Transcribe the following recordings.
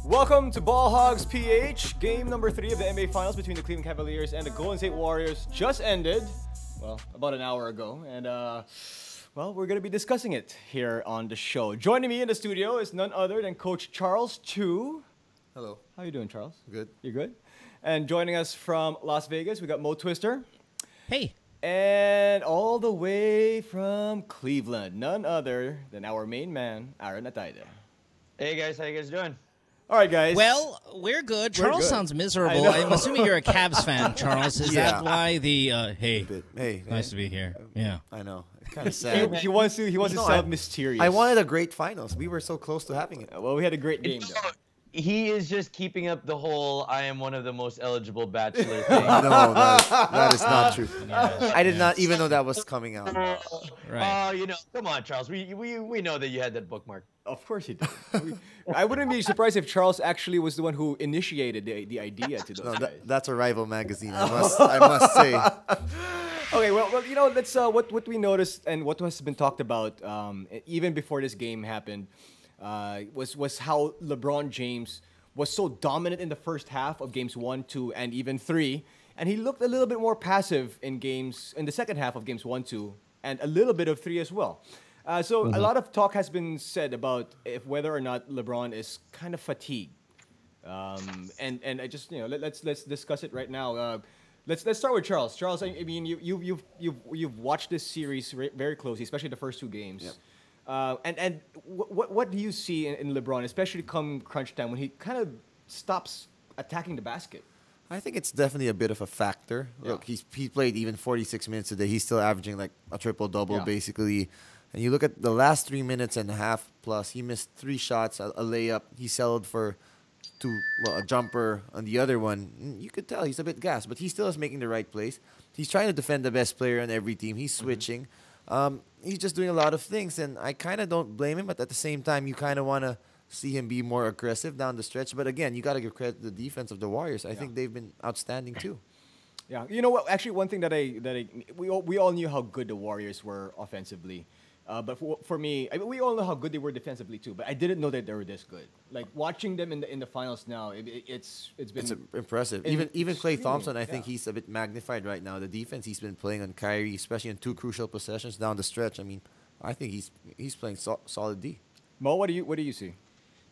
Welcome to Ball Hogs PH. Game number 3 of the NBA Finals between the Cleveland Cavaliers and the Golden State Warriors just ended. Well, about an hour ago. And, well, we're going to be discussing it here on the show. Joining me in the studio is none other than Coach Charles Chu. Hello. How you doing, Charles? Good. You're good? And joining us from Las Vegas, we got Mo Twister. Hey. And all the way from Cleveland, none other than our main man, Aaron Atayde. Hey guys, how you guys doing? All right, guys. Well, we're good. Charles good. sounds miserable. I'm assuming you're a Cavs fan, Charles. Is Yeah. that why the hey? Hey, Nice to be here. Yeah. I know. Kind of sad. He wants to No, sound mysterious. I wanted a great finals. We were so close to having it. Well, we had a great game, though. He is just keeping up the whole "I am one of the most eligible bachelor" thing. No, that is not true. Yeah. I did not even know that was coming out. Right. You know, come on, Charles. We know that you had that bookmark. Of course he did. I wouldn't be surprised if Charles actually was the one who initiated the idea to those No, guys. that's a rival magazine. I must say. Okay, well, you know, let's what we noticed and what has been talked about even before this game happened was how LeBron James was so dominant in the first half of games 1, 2, and even 3, and he looked a little bit more passive in the second half of games 1, 2, and a little bit of 3 as well. So a lot of talk has been said about whether or not LeBron is kind of fatigued, and I just let's discuss it right now. Let's start with Charles. Charles, I mean you've watched this series very closely, especially the first 2 games. Yep. And what do you see in LeBron, especially come crunch time when he kind of stops attacking the basket? I think it's definitely a bit of a factor. Yeah. Look, he played even 46 minutes a day. He's still averaging like a triple-double, Yeah. basically. And you look at the last 3 minutes and a half plus, he missed 3 shots, a layup. He settled for a jumper on the other one. You could tell he's a bit gassed, but he still is making the right plays. He's trying to defend the best player on every team. He's switching. He's just doing a lot of things, and I kind of don't blame him, but at the same time, you kind of want to see him be more aggressive down the stretch. But again, you got to give credit to the defense of the Warriors. I think they've been outstanding too. Yeah, you know what? Actually, one thing that we all knew how good the Warriors were offensively, but for me, I mean, we all know how good they were defensively too. But I didn't know that they were this good. Like watching them in the finals now, it's been It's impressive. Even Klay extremely, Thompson, I think yeah. he's a bit magnified right now. The defense he's been playing on Kyrie, especially in 2 crucial possessions down the stretch. I mean, I think he's playing solid D. Mo. What do you see?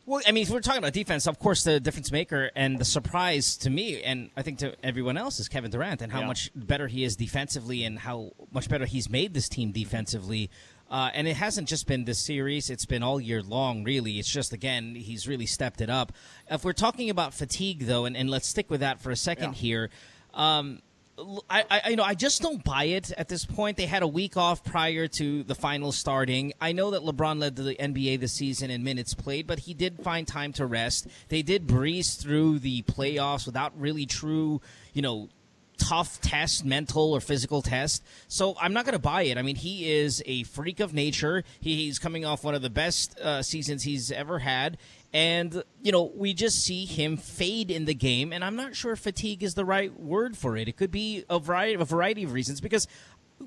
Well, I mean, if we're talking about defense, of course, the difference maker and the surprise to me, and I think to everyone else, is Kevin Durant and how Yeah. much better he is defensively and how much better he's made this team defensively. And it hasn't just been this series. It's been all year long, really. It's just, again, he's really stepped it up. If we're talking about fatigue, though, and let's stick with that for a second here, I just don't buy it at this point. They had a week off prior to the finals starting. I know that LeBron led the NBA this season in minutes played, but he did find time to rest. They did breeze through the playoffs without really true, tough test, mental or physical test. So I'm not going to buy it. I mean, he is a freak of nature. He's coming off one of the best seasons he's ever had. And, we just see him fade in the game. And I'm not sure fatigue is the right word for it. It could be a variety of reasons, because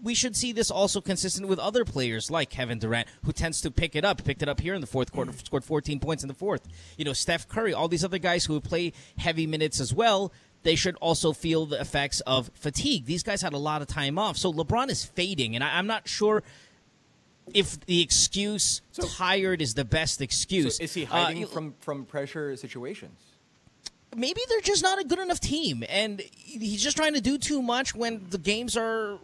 we should see this also consistent with other players like Kevin Durant, who tends to pick it up. Picked it up here in the fourth quarter, scored 14 points in the fourth. Steph Curry, all these other guys who play heavy minutes as well, they should also feel the effects of fatigue. These guys had a lot of time off. So LeBron is fading, and I'm not sure if the excuse tired is the best excuse. So is he hiding from pressure situations? Maybe they're just not a good enough team, and he's just trying to do too much when the games are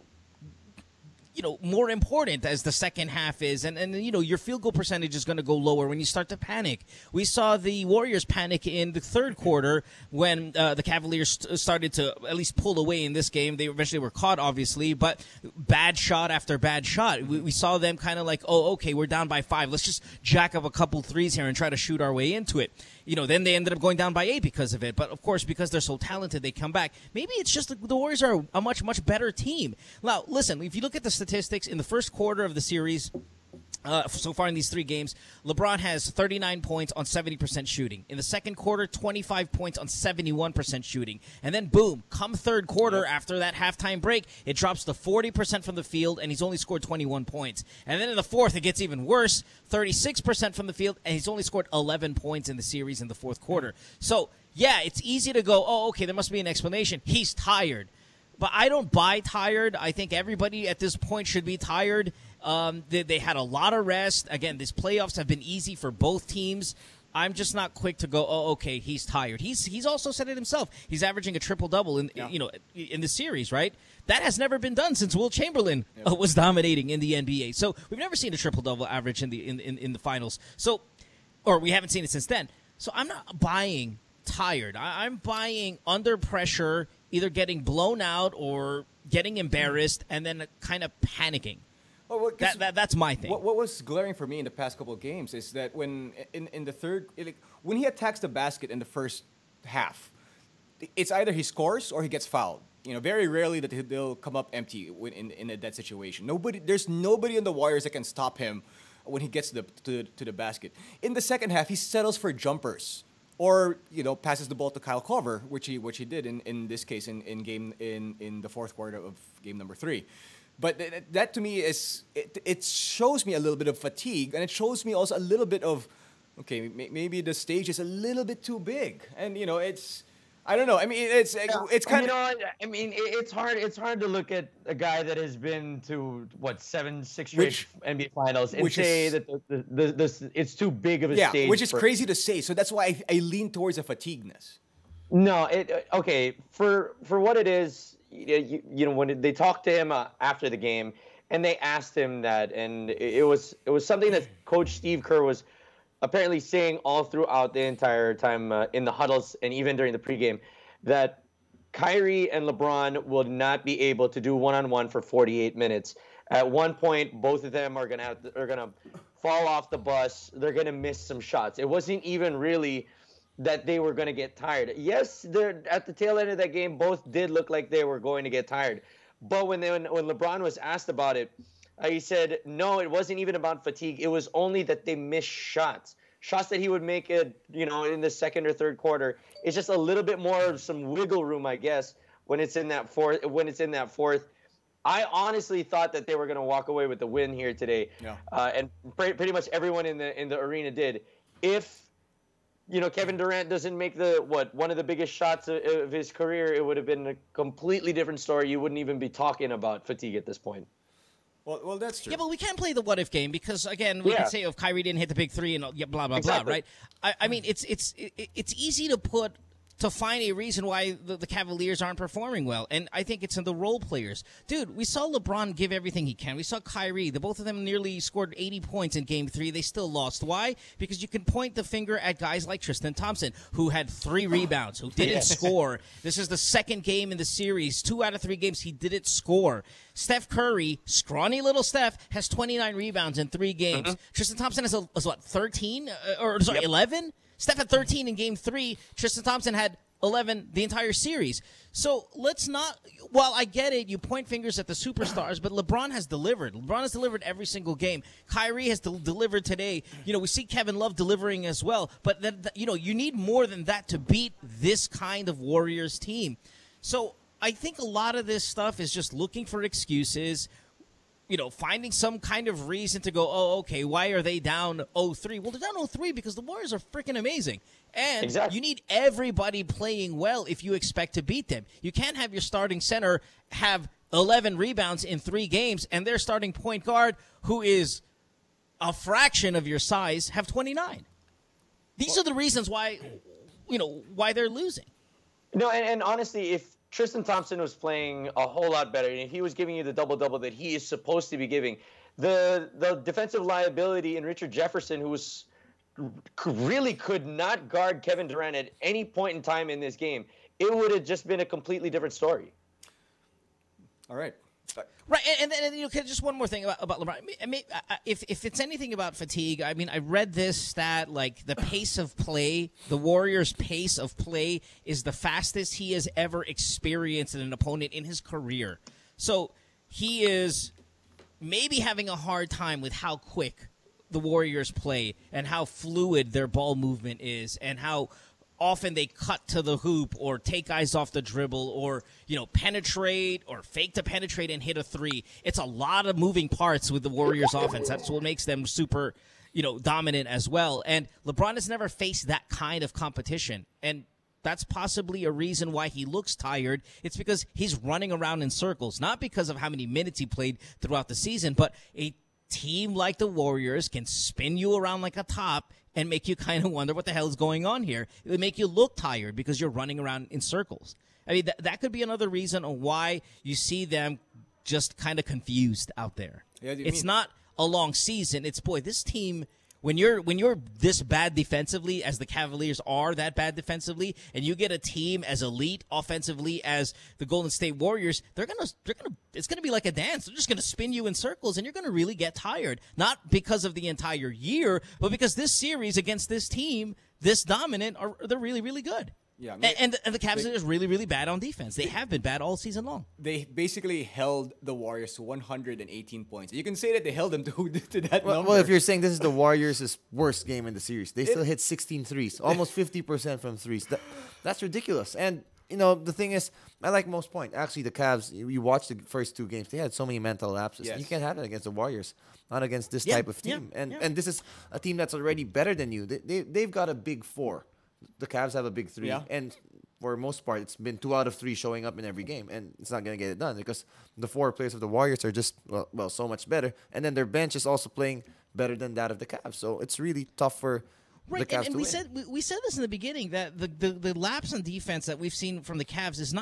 more important as the second half is. And your field goal percentage is going to go lower when you start to panic. We saw the Warriors panic in the third quarter when the Cavaliers started to at least pull away in this game. They eventually were caught, obviously, but bad shot after bad shot. We saw them kind of like, oh, okay, we're down by 5. Let's just jack up a couple threes here and try to shoot our way into it. Then they ended up going down by 8 because of it. But, of course, because they're so talented, they come back. Maybe it's just the Warriors are a much, much better team. Now, listen, if you look at the statistics in the first quarter of the series, So far in these 3 games, LeBron has 39 points on 70% shooting. In the second quarter, 25 points on 71% shooting. And then, boom, come third quarter, after that halftime break, it drops to 40% from the field, and he's only scored 21 points. And then in the fourth, it gets even worse, 36% from the field, and he's only scored 11 points in the series in the fourth quarter. So, yeah, it's easy to go, oh, okay, there must be an explanation. He's tired. But I don't buy tired. I think everybody at this point should be tired. They had a lot of rest. Again, these playoffs have been easy for both teams. I'm just not quick to go, oh, okay, he's tired. He's also said it himself. He's averaging a triple-double in the series, right? That has never been done since Will Chamberlain was dominating in the NBA. So we've never seen a triple-double average in the finals. So, or we haven't seen it since then. So I'm not buying tired. I'm buying under pressure, either getting blown out or getting embarrassed, and then kind of panicking. Well, that's my thing. What was glaring for me in the past couple of games is that when in the third, when he attacks the basket in the first half, it's either he scores or he gets fouled. Very rarely that they'll come up empty in that situation. There's nobody in the Warriors that can stop him when he gets to the basket. In the second half, he settles for jumpers. Or passes the ball to Kyle Korver, which he did in this case in the fourth quarter of game number 3. But that to me it shows me a little bit of fatigue, and it shows me also a little bit of maybe the stage is a little bit too big, and it's. I don't know. I mean, it's kind of. It's hard. It's hard to look at a guy that has been to 6 straight NBA Finals and say that it's too big of a stage. Yeah, which is crazy to say. So that's why I lean towards a fatigueness. No, for what it is, when they talked to him after the game, and they asked him that, and it was something that Coach Steve Kerr was apparently saying all throughout the entire time in the huddles and even during the pregame, that Kyrie and LeBron will not be able to do one-on-one for 48 minutes. At one point, both of them are gonna fall off the bus. They're gonna miss some shots. It wasn't even really that they were gonna get tired. Yes, they're at the tail end of that game. Both did look like they were going to get tired. But when LeBron was asked about it, he said, no, it wasn't even about fatigue. It was only that they missed shots that he would make in the second or third quarter. It's just a little bit more of some wiggle room, I guess, when it's in that fourth. I honestly thought that they were going to walk away with the win here today. Yeah. And pretty much everyone in the arena did. If Kevin Durant doesn't make one of the biggest shots of his career, it would have been a completely different story. You wouldn't even be talking about fatigue at this point. Well, that's true. Yeah, but we can't play the what-if game because, again, we can say if Kyrie didn't hit the big 3 and blah, blah, blah, right? I mean, it's easy to find a reason why the Cavaliers aren't performing well, and I think it's in the role players. Dude, we saw LeBron give everything he can. We saw Kyrie. The both of them nearly scored 80 points in Game 3. They still lost. Why? Because you can point the finger at guys like Tristan Thompson, who had 3 rebounds, who didn't score. This is the second game in the series. 2 out of 3 games, he didn't score. Steph Curry, scrawny little Steph, has 29 rebounds in 3 games. Tristan Thompson has 13? 11? Steph had 13 in Game 3. Tristan Thompson had 11 the entire series. So let's not, while I get it, you point fingers at the superstars, but LeBron has delivered. LeBron has delivered every single game. Kyrie has delivered today. We see Kevin Love delivering as well. But, you need more than that to beat this kind of Warriors team. So I think a lot of this stuff is just looking for excuses, finding some kind of reason to go, oh, okay, why are they down 0-3? Well, they're down 0-3 because the Warriors are freaking amazing. And you need everybody playing well if you expect to beat them. You can't have your starting center have 11 rebounds in 3 games and their starting point guard, who is a fraction of your size, have 29. These are the reasons why they're losing. No, and honestly, if Tristan Thompson was playing a whole lot better, and if he was giving you the double-double that he is supposed to be giving, the defensive liability in Richard Jefferson, who really could not guard Kevin Durant at any point in time in this game, it would have just been a completely different story. All right. Right, and then just one more thing about LeBron. If it's anything about fatigue, I mean, I read this stat, like the pace of play, the Warriors' pace of play is the fastest he has ever experienced in an opponent in his career. So he is maybe having a hard time with how quick the Warriors play and how fluid their ball movement is and how often they cut to the hoop or take guys off the dribble or, penetrate or fake to penetrate and hit a three. It's a lot of moving parts with the Warriors offense. That's what makes them super, dominant as well. And LeBron has never faced that kind of competition. And that's possibly a reason why he looks tired. It's because he's running around in circles, not because of how many minutes he played throughout the season, but a team like the Warriors can spin you around like a top and make you kind of wonder what the hell is going on here. It would make you look tired because you're running around in circles. I mean, that could be another reason on why you see them just kind of confused out there. Yeah, it's not a long season. It's, boy, this team, when you're this bad defensively, as the Cavaliers are that bad defensively, and you get a team as elite offensively as the Golden State Warriors, it's gonna be like a dance. They're just gonna spin you in circles, and you're gonna really get tired. Not because of the entire year, but because this series against this team, this dominant, they're really, really good. Yeah, and the Cavs are just really, really bad on defense. They have been bad all season long. They basically held the Warriors to 118 points. You can say that they held them to that number. Well, if you're saying this is the Warriors' worst game in the series, they still hit 16 threes, almost 50% from threes. That's ridiculous. And, the thing is, I like most point. Actually, the Cavs, you watch the first two games, they had so many mental lapses. Yes. You can't have it against the Warriors, not against this type of team. And this is a team that's already better than you. They've got a big four. The Cavs have a big three. Yeah. And for most part, it's been 2 out of 3 showing up in every game. And it's not going to get it done because the 4 players of the Warriors are just, so much better. And then their bench is also playing better than that of the Cavs. So it's really tough for the Cavs and to we win. said this in the beginning that the lapse in defense that we've seen from the Cavs is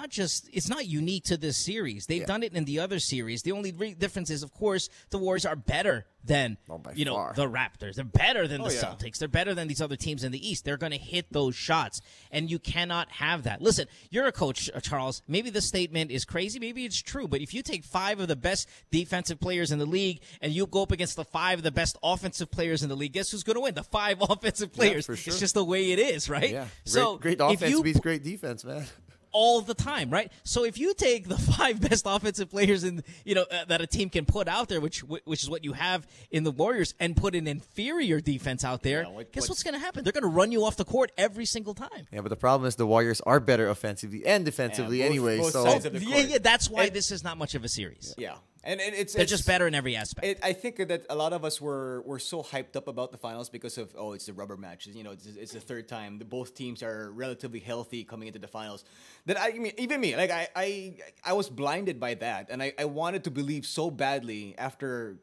it's not unique to this series. They've done it in the other series. The only difference is, of course, the Warriors are better than by the far. Raptors. They're better than the yeah. Celtics. They're better than these other teams in the East. They're going to hit those shots, and you cannot have that. Listen, you're a coach, Charles. Maybe this statement is crazy. Maybe it's true. But if you take 5 of the best defensive players in the league and you go up against the 5 of the best offensive players in the league, guess who's going to win? The 5 offensive players. for sure. It's just the way it is, right? Yeah. So great if offense you beats great defense, man. all the time, right? So if you take the 5 best offensive players in, that a team can put out there, which is what you have in the Warriors, and put an inferior defense out there, guess what's going to happen? They're going to run you off the court every single time. Yeah, but the problem is the Warriors are better offensively and defensively Yeah, both- anyway. both So sides of the court. Yeah, that's why this is not much of a series. Yeah. And it's They're just better in every aspect. I think that a lot of us were so hyped up about the finals because of it's the rubber matches. It's the third time both teams are relatively healthy coming into the finals. That even me, like I was blinded by that, and I wanted to believe so badly after,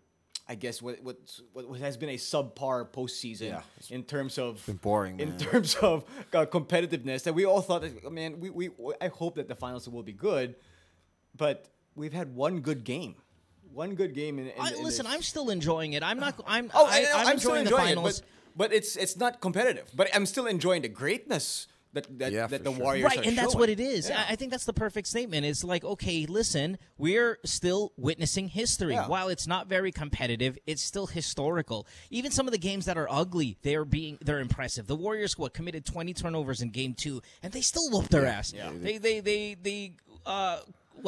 I guess what has been a subpar postseason in terms of been boring, in man. terms of competitiveness, that we all thought that, man, I hope that the finals will be good, but we've had one good game. One good game in Listen, this. I'm still enjoying it. I'm not. I'm still enjoying the enjoying finals. it, but it's not competitive. But I'm still enjoying the greatness that for the sure. Warriors are Right, and that's showing. what it is. Yeah. I think that's the perfect statement. It's like, okay, listen, we're still witnessing history. Yeah. While it's not very competitive, it's still historical. Even some of the games that are ugly, they're impressive. The Warriors committed 20 turnovers in game 2, and they still whooped their ass. Yeah. They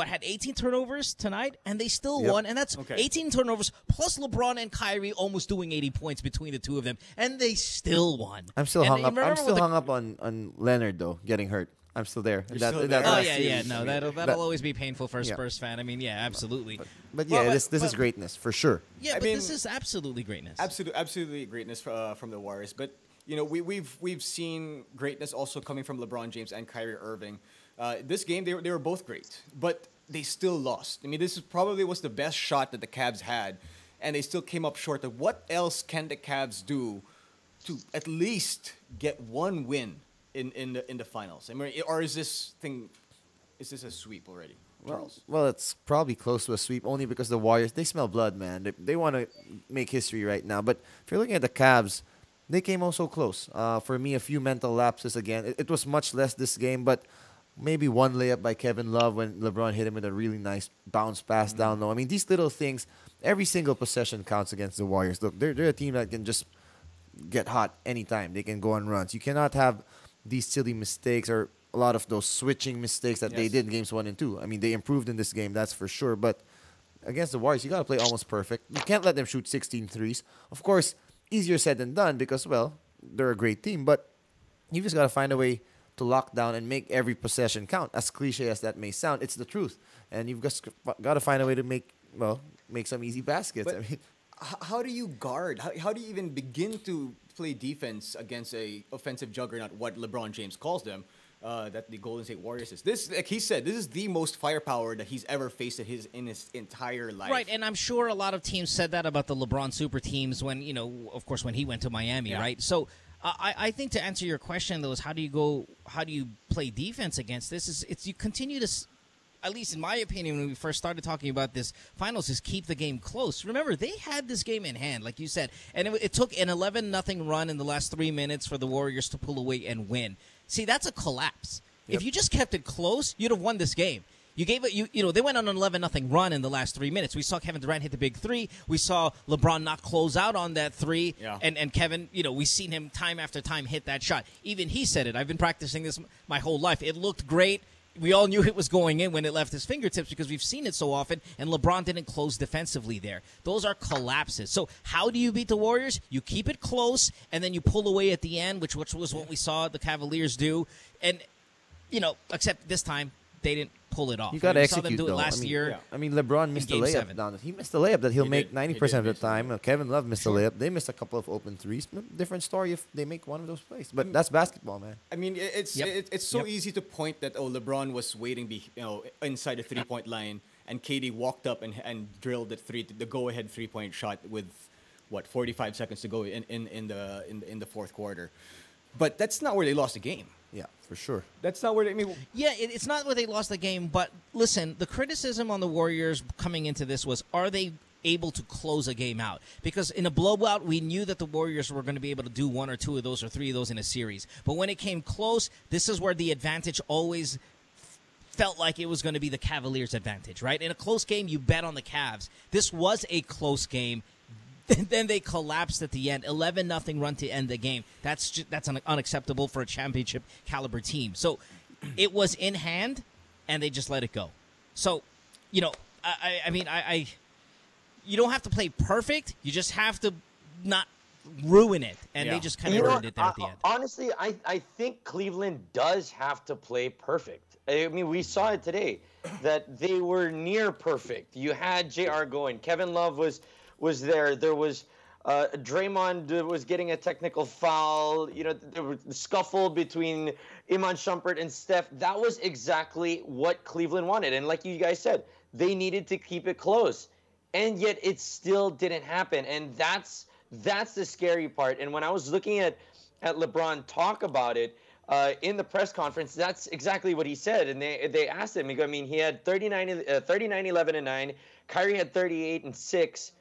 had 18 turnovers tonight, and they still Yep. won. And that's 18 turnovers plus LeBron and Kyrie almost doing 80 points between the two of them, and they still won. I'm still And hung up. remember I'm still what the- hung up on Leonard though getting hurt. I'm still there. still there. That Oh last yeah, series, no, I mean, that'll that- always be painful for a Yeah. Spurs fan. I mean, yeah, absolutely. But yeah, Well, this is but- greatness for sure. Yeah, I but mean, this is absolutely greatness. Absolutely greatness from the Warriors. But we've seen greatness also coming from LeBron James and Kyrie Irving. This game they were both great, but they still lost. I mean, this probably was the best shot that the Cavs had, and they still came up short. Of what else can the Cavs do to at least get one win in the finals? I mean, or is this a sweep already, Charles? Well, it's probably close to a sweep only because the Warriors, they smell blood, man. They want to make history right now. But if you're looking at the Cavs, they came also close. For me, a few mental lapses again. It was much less this game, but maybe one layup by Kevin Love when LeBron hit him with a really nice bounce pass down low. I mean, these little things, every single possession counts against the Warriors. Look, they're a team that can just get hot anytime. They can go on runs. You cannot have these silly mistakes or a lot of those switching mistakes that they Yes. did in games 1 and 2. I mean, they improved in this game, that's for sure. But against the Warriors, you got to play almost perfect. You can't let them shoot 16 threes. Of course, easier said than done because, well, they're a great team. But you just got to find a way to lock down and make every possession count. As cliche as that may sound, it's the truth. And you've just got to find a way to make some easy baskets. But I mean, how do you guard? How do you even begin to play defense against a offensive juggernaut? What LeBron James calls them, that the Golden State Warriors is. This, like he said, this is the most firepower that he's ever faced in his entire life. Right, and I'm sure a lot of teams said that about the LeBron super teams when, of course, when he went to Miami, Yeah. right? So I think to answer your question, though, is how do you play defense against this? It's you continue to, at least in my opinion, when we first started talking about this finals, is keep the game close. Remember, they had this game in hand, like you said, and it took an 11-0 run in the last 3 minutes for the Warriors to pull away and win. See, that's a collapse. Yep. If you just kept it close, you'd have won this game. You gave it, they went on an 11-0 run in the last 3 minutes. We saw Kevin Durant hit the big three. We saw LeBron not close out on that three. Yeah. And Kevin, we've seen him time after time hit that shot. Even he said it. I've been practicing this my whole life. It looked great. We all knew it was going in when it left his fingertips because we've seen it so often, and LeBron didn't close defensively there. Those are collapses. So how do you beat the Warriors? You keep it close, and then you pull away at the end, which was what we saw the Cavaliers do. And, except this time, they didn't pull it off. you got to We saw execute, them do though. it last year. yeah. I mean, LeBron missed a Game layup 7. down. He missed a layup that he'll He make did. 90% He did of the miss a time. layup. Kevin Love missed a layup. They missed a couple of open threes. Different story if they make one of those plays. But that's basketball, man. I mean, it's Yep. it's so Yep. easy to point that LeBron was waiting, inside the 3-point line, and KD walked up and drilled the go-ahead 3-point shot with 45 seconds to go in the fourth quarter. But that's not where they lost the game. Yeah, for sure. That's not where Yeah, it's not where they lost the game, but listen, the criticism on the Warriors coming into this was, are they able to close a game out? Because in a blowout, we knew that the Warriors were going to be able to do one or two of those or three of those in a series. But when it came close, this is where the advantage always felt like it was going to be the Cavaliers' advantage, right? In a close game, you bet on the Cavs. This was a close game. Then they collapsed at the end, 11-0 run to end the game. That's unacceptable for a championship caliber team. So it was in hand, and they just let it go. So, I mean, you don't have to play perfect. You just have to not ruin it, and Yeah. they just kind of ruined it there at the end. Honestly, I think Cleveland does have to play perfect. I mean, we saw it today that they were near perfect. You had JR going. Kevin Love was there. There was Draymond was getting a technical foul. There was a scuffle between Iman Shumpert and Steph. That was exactly what Cleveland wanted. And like you guys said, they needed to keep it close. And yet it still didn't happen. And that's the scary part. And when I was looking at LeBron talk about it in the press conference, that's exactly what he said. And they asked him, he had 39, 11, and 9. Kyrie had 38 and 6.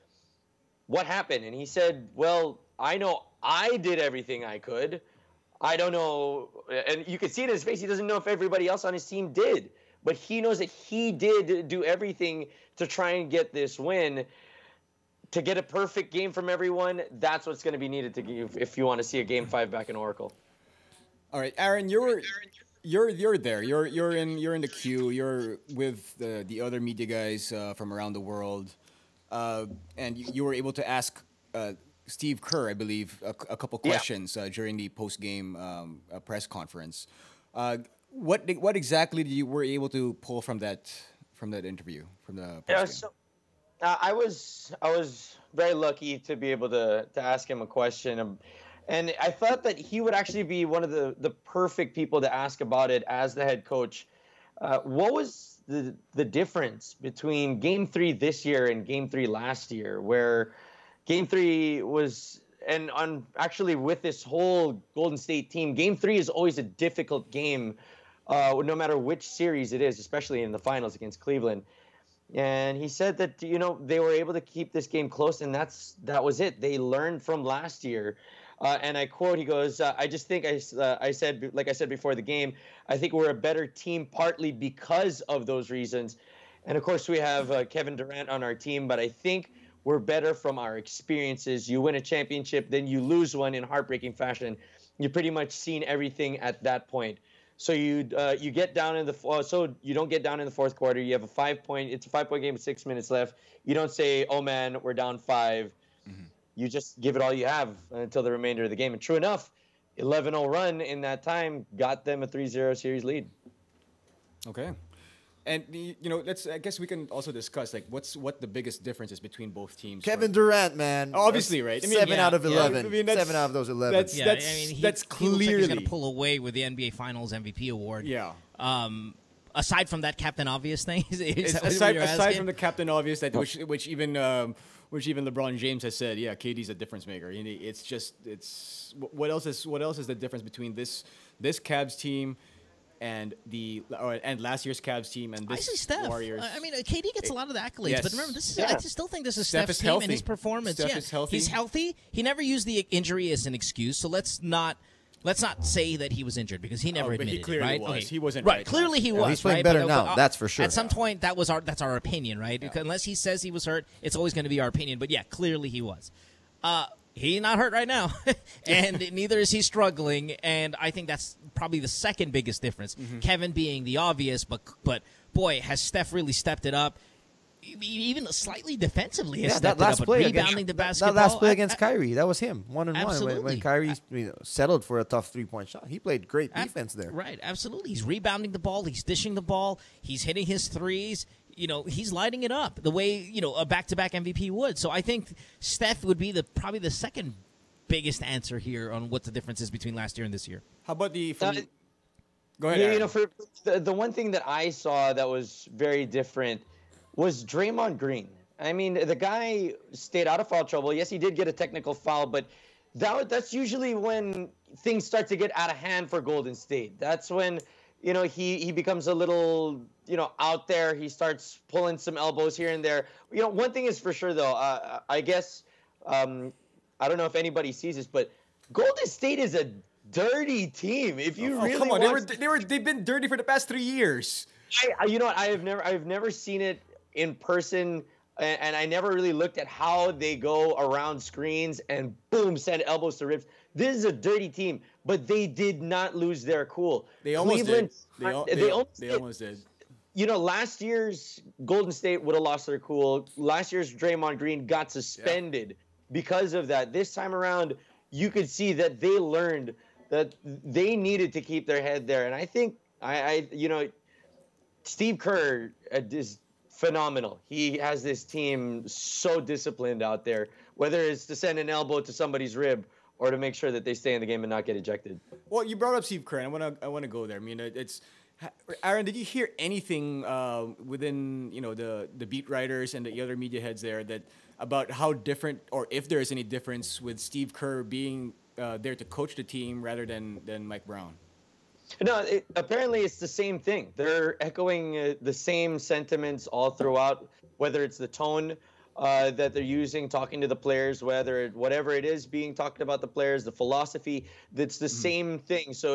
What happened? And he said, well, I know I did everything I could. I don't know. And you could see it in his face. He doesn't know if everybody else on his team did. But he knows that he did do everything to try and get this win. To get a perfect game from everyone, that's what's going to be needed to give if you want to see a Game 5 back in Oracle. All right, Aaron, you're there. You're in the queue. You're with the other media guys from around the world. And you were able to ask Steve Kerr, I believe, a couple questions during the post-game press conference. What exactly did you were able to pull from that interview from the post-game? I was very lucky to be able to ask him a question, and I thought that he would actually be one of the perfect people to ask about it as the head coach. What was the difference between Game 3 this year and Game 3 last year, where Game 3 was, and actually with this whole Golden State team, Game 3 is always a difficult game, no matter which series it is, especially in the finals against Cleveland. And he said that, they were able to keep this game close, and that was it. They learned from last year. And I quote, he goes, I just think I said, like I said before the game, I think we're a better team partly because of those reasons. And, of course, we have Kevin Durant on our team, but I think we're better from our experiences. You win a championship, then you lose one in heartbreaking fashion. You've pretty much seen everything at that point. So you get down in so you don't get down in the fourth quarter. You have it's a 5-point game with 6 minutes left. You don't say, oh man, we're down 5. Mm-hmm. you just give it all you have until the remainder of the game. And true enough, 11-0 run in that time got them a 3-0 series lead. Okay. And I guess we can also discuss like what the biggest difference is between both teams. Kevin Durant, man. Obviously, right? I mean, 7 out of 11. I mean, that's- 7 out of those 11. that's- Yeah, that's- I mean, that's he looks like he's clearly- going to pull away with the NBA Finals MVP award. Yeah. Aside from that Captain Obvious thing, is It's that what aside you're aside asking? from the Captain Obvious, that which even LeBron James has said, yeah, KD's a difference maker. It's what else is the difference between this Cavs team and last year's Cavs team and I this say Steph. Warriors. I mean, KD gets a lot of the accolades, Yes. but remember, this is Yeah. I still think this is Steph Steph's is team healthy. and his performance. Steph yeah. is healthy. He's healthy. He never used the injury as an excuse, so let's not say that he was injured because he never but he admitted clearly it, right? was. Okay. He wasn't right. right Clearly last he year. was. He's playing right? better But, now, that's for sure. At some point, that's our opinion, right? Because unless he says he was hurt, it's always going to be our opinion. But yeah, clearly he was. He's not hurt right now, and neither is he struggling. And I think that's probably the second biggest difference. Kevin being the obvious, but boy, has Steph really stepped it up. Even slightly defensively, has Yeah, stepped that last it up, play rebounding against the basketball. that last play against Kyrie, that was him, 1-on-1 when Absolutely. Kyrie settled for a tough 3-point shot. He played great defense there. Right, absolutely. He's rebounding the ball. He's dishing the ball. He's hitting his threes. He's lighting it up the way, a back-to-back MVP would. So I think Steph would be probably the second biggest answer here on what the difference is between last year and this year. How about Uh, go ahead. Yeah, Aaron. for the one thing that I saw that was very different was Draymond Green. I mean, the guy stayed out of foul trouble. Yes, he did get a technical foul, but that's usually when things start to get out of hand for Golden State. That's when, he becomes a little, out there. He starts pulling some elbows here and there. One thing is for sure, though, I guess, I don't know if anybody sees this, but Golden State is a dirty team. If you really come on, watch they've been dirty for the past 3 years. you know what? I've never seen it in person, and I never really looked at how they go around screens and boom, send elbows to ribs. This is a dirty team, but they did not lose their cool. They almost Cleveland, did. They almost did. Last year's Golden State would have lost their cool. Last year's Draymond Green got suspended because of that. This time around, you could see that they learned that they needed to keep their head there. And I think, Steve Kerr is phenomenal. He has this team so disciplined out there, whether it's to send an elbow to somebody's rib or to make sure that they stay in the game and not get ejected. Well, you brought up Steve Kerr. And I want to go there. I mean, it's Aaron. Did you hear anything within the beat writers and the other media heads there about how different, or if there is any difference with Steve Kerr being there to coach the team rather than Mike Brown? No, apparently it's the same thing. They're echoing the same sentiments all throughout, whether it's the tone that they're using, talking to the players, whatever it is being talked about the players, the philosophy, that's the same thing. So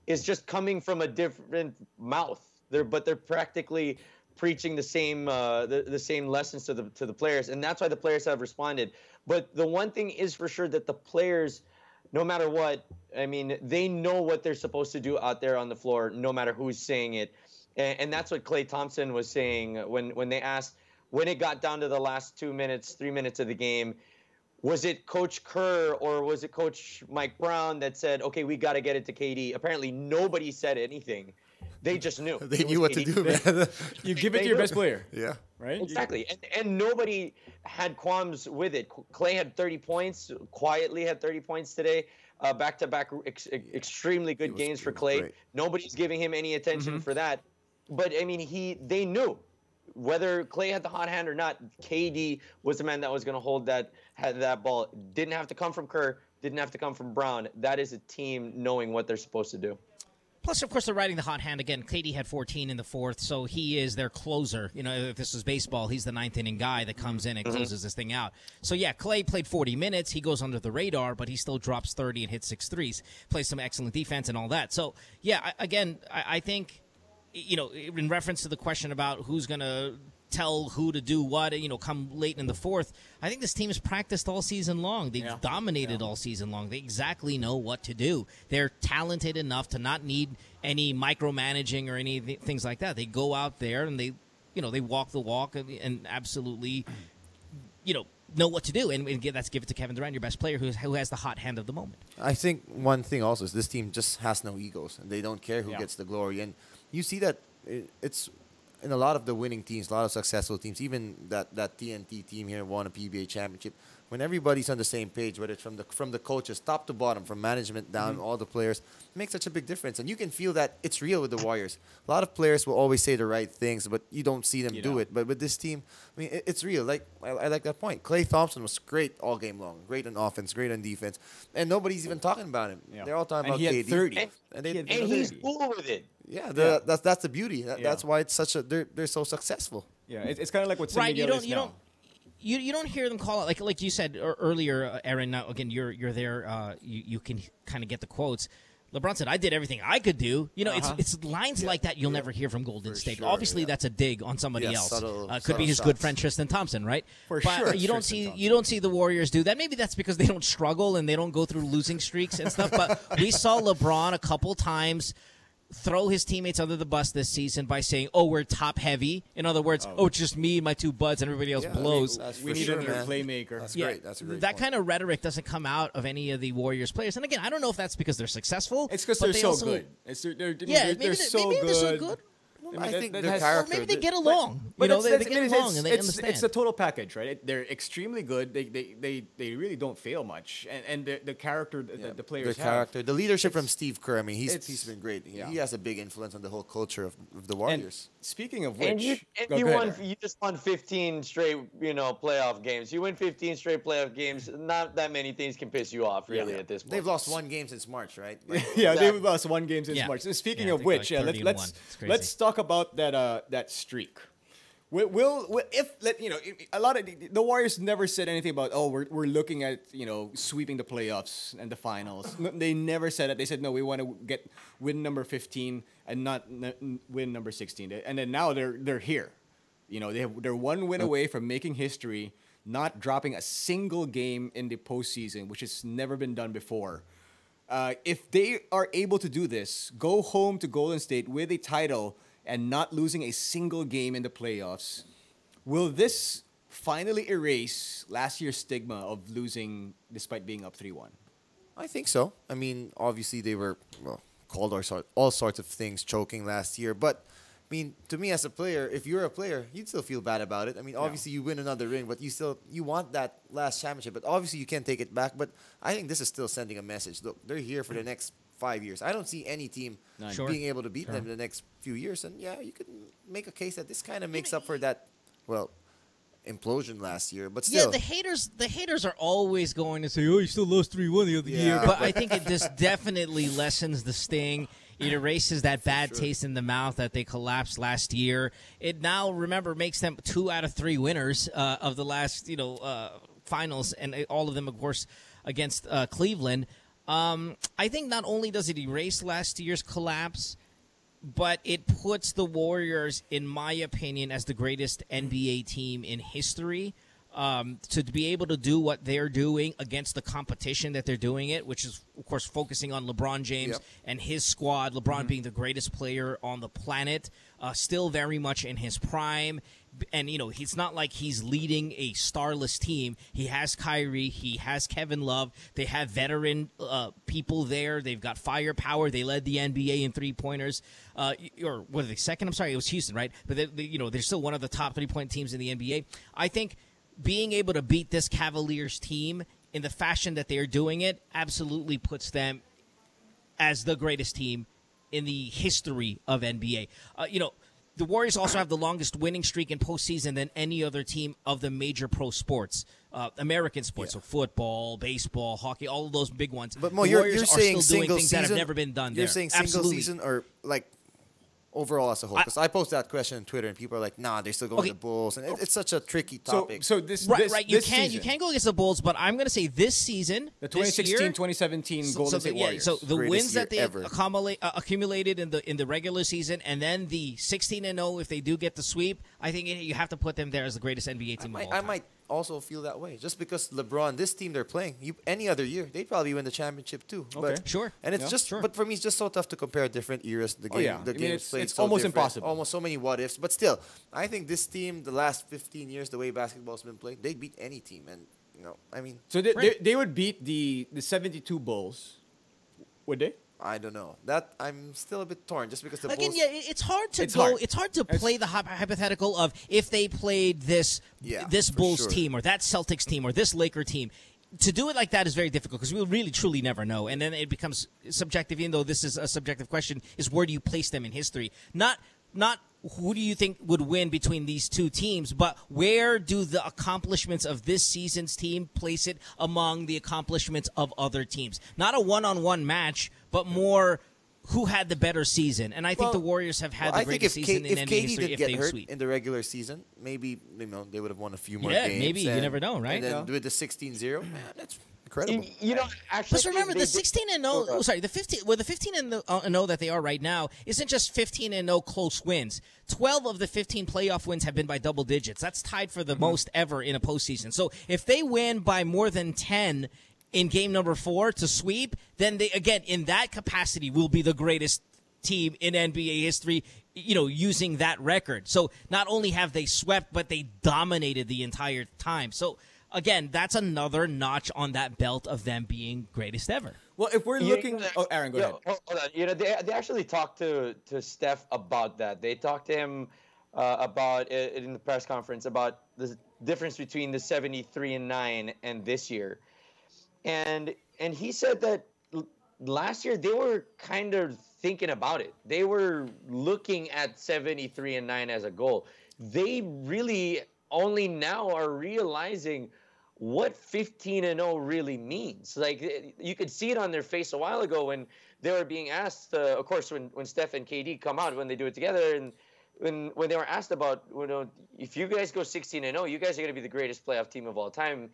it's just coming from a different mouth. But they're practically preaching the same lessons to the players, and that's why the players have responded. But the one thing is for sure that the players, no matter what, I mean, they know what they're supposed to do out there on the floor, no matter who's saying it. And that's what Klay Thompson was saying when they asked, when it got down to the last 2 minutes, 3 minutes of the game, was it Coach Kerr or was it Coach Mike Brown that said, okay, we got to get it to KD? Apparently, nobody said anything. They just knew. They knew what to do, man. You give it to your best player. Yeah. Right? Exactly. And nobody had qualms with it. Klay had 30 points, quietly had 30 points today. Back-to-back extremely good games for Klay. Great. Nobody's giving him any attention for that. But, I mean, they knew. Whether Klay had the hot hand or not, KD was the man that was going to had that ball. Didn't have to come from Kerr. Didn't have to come from Brown. That is a team knowing what they're supposed to do. Plus, of course, they're riding the hot hand again. KD had 14 in the fourth, so he is their closer. If this was baseball, he's the ninth inning guy that comes in and closes this thing out. So, yeah, Klay played 40 minutes. He goes under the radar, but he still drops 30 and hits 6 threes. Plays some excellent defense and all that. So, yeah, I think, in reference to the question about who's going to tell who to do what, come late in the fourth, I think this team has practiced all season long. They've dominated all season long. They exactly know what to do. They're talented enough to not need any micromanaging or any things like that. They go out there and they walk the walk and absolutely, know what to do, and let's give it to Kevin Durant, your best player, who has the hot hand of the moment. I think one thing also is this team just has no egos, and they don't care who gets the glory. And you see that it's in a lot of the winning teams, a lot of successful teams, even that TNT team here won a PBA championship. When everybody's on the same page, whether it's from the coaches, top to bottom, from management down, all the players, it makes such a big difference. And you can feel that it's real with the Warriors. A lot of players will always say the right things, but you don't see them do it. But with this team, I mean, it's real. Like I like that point. Klay Thompson was great all game long, great on offense, great on defense, and nobody's even talking about him. Yeah. They're all talking And about he had KD. 30. And he's cool with it. Yeah, that's the beauty. That's why it's such a they're so successful. Yeah, it's kind of like what San Right, Miguel is now. You don't hear them call it like you said earlier, Aaron. Now again, you're there. You can kind of get the quotes. LeBron said, "I did everything I could do." You know, it's lines like that you'll never hear from Golden State. sure, Obviously, that's a dig on somebody else. Could be his subtle good shots. friend Tristan Thompson, right? For but sure, you don't Tristan see Thompson. the Warriors do that. Maybe that's because they don't struggle and they don't go through losing streaks and stuff. But we saw LeBron a couple times throw his teammates under the bus this season by saying, "Oh, we're top heavy." In other words, it's just me and my two buds, and everybody else blows. We need another playmaker. That's great. That's a great that point. kind of rhetoric doesn't come out of any of the Warriors players. And again, I don't know if that's because they're successful. It's because but they're they so also- good. They're so maybe good. they're so good. I think that their has- Or character. maybe they get along. But You know, they that's- get along and they understand. It's the total package, right? They're extremely good. They really don't fail much, and the character the players their have. character, the leadership from Steve Kerr. I mean, he's been great. yeah. He has a big influence on the whole culture of the And Warriors. speaking of And which, you, go ahead, Aaron. you just won 15 straight, playoff games. You win 15 straight playoff games. Not that many things can piss you off, really, at this point. They've lost one game since March, right? Like, Yeah, Exactly. they've lost one game since Yeah. March. And speaking Yeah, I of think which, like 30 and let's 1. It's crazy. let's talk about that streak. A lot of the Warriors never said anything about we're looking at sweeping the playoffs and the finals. No, they never said it. They said no, we want to win number 15 and not win number 16. And then now they're here. They're one win away from making history, not dropping a single game in the postseason, which has never been done before. If they are able to do this, go home to Golden State with a title and not losing a single game in the playoffs, will this finally erase last year's stigma of losing despite being up 3-1? I think so. I mean, obviously they were called all sorts of things choking last year, but I mean, to me as a player, if you're a player, you'd still feel bad about it. I mean, obviously you win another ring, but you want that last championship, but obviously you can't take it back. But I think this is still sending a message. Look, they're here for the next 5 years. I don't see any team Sure. being able to beat them in the next few years. And yeah, you could make a case that this kind of makes up for that, implosion last year. But still, Yeah, the haters are always going to say, "Oh, you still lost 3-1 the other year." But I think it just definitely lessens the sting. It erases that bad taste in the mouth that they collapsed last year. It now, remember, makes them 2 out of 3 winners of the last, finals, and all of them, of course, against Cleveland. I think not only does it erase last year's collapse, but it puts the Warriors, in my opinion, as the greatest NBA team in history. To be able to do what they're doing against the competition that they're doing it, which is, of course, focusing on LeBron James and his squad, LeBron being the greatest player on the planet, still very much in his prime. And, it's not like he's leading a starless team. He has Kyrie. He has Kevin Love. They have veteran people there. They've got firepower. They led the NBA in three-pointers. Or what are they, second? I'm sorry, it was Houston, right? But, they're still one of the top three-point teams in the NBA. I think being able to beat this Cavaliers team in the fashion that they are doing it absolutely puts them as the greatest team in the history of NBA. The Warriors also have the longest winning streak in postseason than any other team of the major pro sports, American sports, so football, baseball, hockey, all of those big ones. but Mo, the you're Warriors are saying still doing single things season. that have never been done You're there. saying single Absolutely. season or like overall as a whole? Because I post that question on Twitter and people are like, "Nah, they're still going to the Bulls," and it's such a tricky topic. So this Right. You this can't season, go against the Bulls, but I'm going to say this season, the this year, 2016-2017 Golden State Warriors. So the Greatest wins that year they ever. accumulated in the regular season, and then the 16-0 if they do get the sweep, I think you have to put them there as the greatest NBA team of all I time. might also feel that way. Just because LeBron, this team they're playing, any other year, they'd probably win the championship too. Okay. But, Sure. And it's Yeah, just, sure. but for me, it's just so tough to compare different eras. The game, the I mean, game's played it's so almost different. impossible. Almost so many what ifs. But still, I think this team, the last 15 years, the way basketball's been played, they'd beat any team. And I mean, So Right. they would beat the 72 Bulls, would they? I don't know. That I'm still a bit torn, just because the Again, Bulls. yeah, it's hard to It's go. hard. It's hard to play the hypothetical of if they played this Yeah, this for Bulls sure. team or that Celtics team or this Laker team. To do it like that is very difficult because we'll really truly never know, and then it becomes subjective. Even though this is a subjective question, is where do you place them in history? Not who do you think would win between these two teams, but where do the accomplishments of this season's team place it among the accomplishments of other teams? Not a one-on-one match, but more who had the better season. And I think Well, the Warriors have had Well, the I think greatest season in if NBA KD history did if get they hurt sweep. in the regular season, maybe they would have won a few more Yeah, games. maybe. You and- never know, right? And then Yeah. with the 16-0, man, that's incredible. Actually, Let's remember they the did- 16 and 0. Oh, sorry, the 15 and 0 that they are right now isn't just 15 and 0 close wins. 12 of the 15 playoff wins have been by double digits. That's tied for the most ever in a postseason. So if they win by more than 10 in game number 4 to sweep, then they again in that capacity will be the greatest team in NBA history, using that record. So not only have they swept, but they dominated the entire time. So again, that's another notch on that belt of them being greatest ever. Well, if we're looking, Aaron, go ahead. Hold on. They actually talked to Steph about that. They talked to him about it in the press conference about the difference between the 73-9 and this year, and he said that last year they were kind of thinking about it. They were looking at 73-9 as a goal. They really only now are realizing what 15-0 really means. Like, you could see it on their face a while ago when they were being asked, of course, when Steph and KD come out, when they do it together, and when they were asked about, if you guys go 16-0, you guys are going to be the greatest playoff team of all time.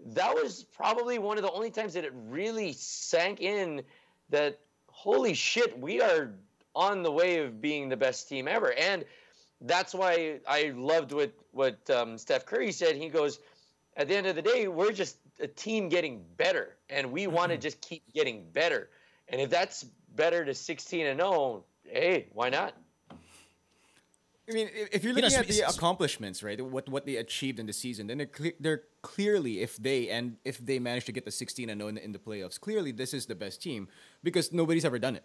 That was probably one of the only times that it really sank in that, holy shit, we are on the way of being the best team ever. And that's why I loved what Steph Curry said. He goes, at the end of the day, we're just a team getting better, and we want to just keep getting better. And if that's better to 16-0, hey, why not? I mean, if you're looking at the accomplishments, right, what they achieved in the season, then they're clearly, if they manage to get the 16-0 in the playoffs, clearly this is the best team because nobody's ever done it,